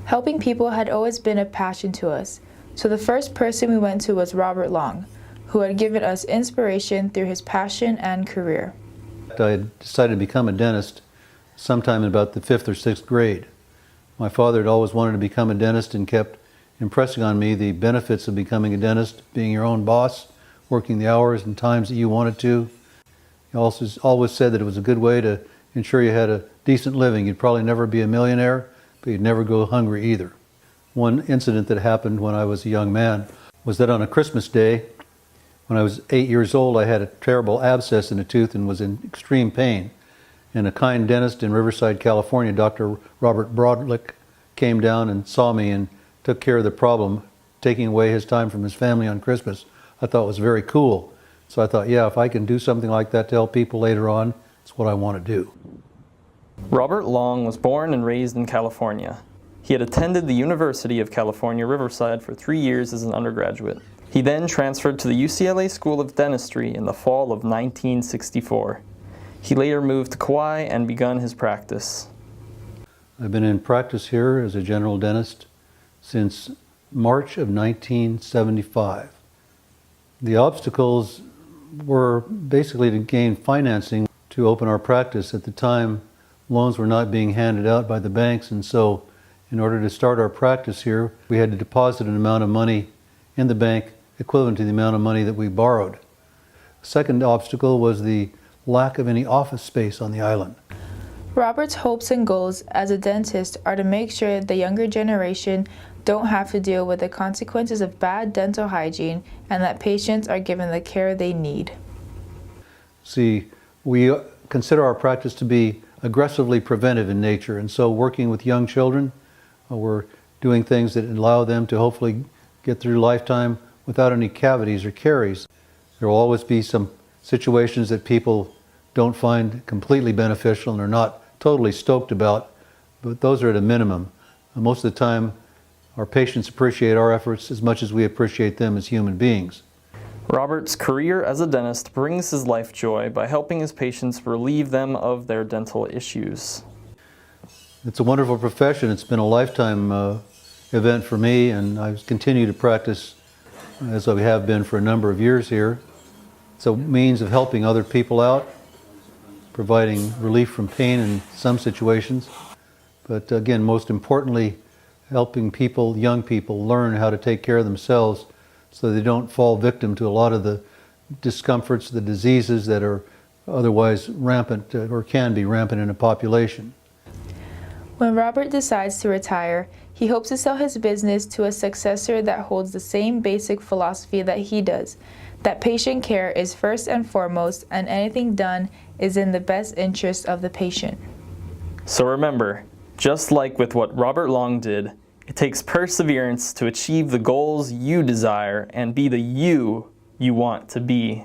Helping people had always been a passion to us, so the first person we went to was Robert Long, who had given us inspiration through his passion and career. I had decided to become a dentist sometime in about the 5th or 6th grade. My father had always wanted to become a dentist and kept impressing on me the benefits of becoming a dentist, being your own boss, working the hours and times that you wanted to. He also always said that it was a good way to ensure you had a decent living. You'd probably never be a millionaire, but you'd never go hungry either. One incident that happened when I was a young man was that on a Christmas day, when I was 8 years old, I had a terrible abscess in a tooth and was in extreme pain. And a kind dentist in Riverside, California, Dr. Robert Brodlick, came down and saw me and took care of the problem, taking away his time from his family on Christmas. I thought it was very cool. So I thought, yeah, if I can do something like that to help people later on, it's what I want to do. Robert Long was born and raised in California. He had attended the University of California, Riverside for 3 years as an undergraduate. He then transferred to the UCLA School of Dentistry in the fall of 1964. He later moved to Kauai and begun his practice. I've been in practice here as a general dentist since March of 1975. The obstacles were basically to gain financing to open our practice. At the time, loans were not being handed out by the banks, and so in order to start our practice here, we had to deposit an amount of money in the bank equivalent to the amount of money that we borrowed. The second obstacle was the lack of any office space on the island. Robert's hopes and goals as a dentist are to make sure the younger generation don't have to deal with the consequences of bad dental hygiene and that patients are given the care they need. See, we consider our practice to be aggressively preventive in nature, and so working with young children, we're doing things that allow them to hopefully get through lifetime without any cavities or caries. There will always be some situations that people don't find completely beneficial and are not totally stoked about, but those are at a minimum. Most of the time, our patients appreciate our efforts as much as we appreciate them as human beings. Robert's career as a dentist brings his life joy by helping his patients relieve them of their dental issues. It's a wonderful profession. It's been a lifetime event for me, and I continue to practice as I have been for a number of years here. It's a means of helping other people out, providing relief from pain in some situations, but again, most importantly, helping people, young people, learn how to take care of themselves so they don't fall victim to a lot of the discomforts, the diseases that are otherwise rampant or can be rampant in a population. When Robert decides to retire, he hopes to sell his business to a successor that holds the same basic philosophy that he does, that patient care is first and foremost, and anything done is in the best interest of the patient. So remember, just like with what Robert Long did, it takes perseverance to achieve the goals you desire and be the you want to be.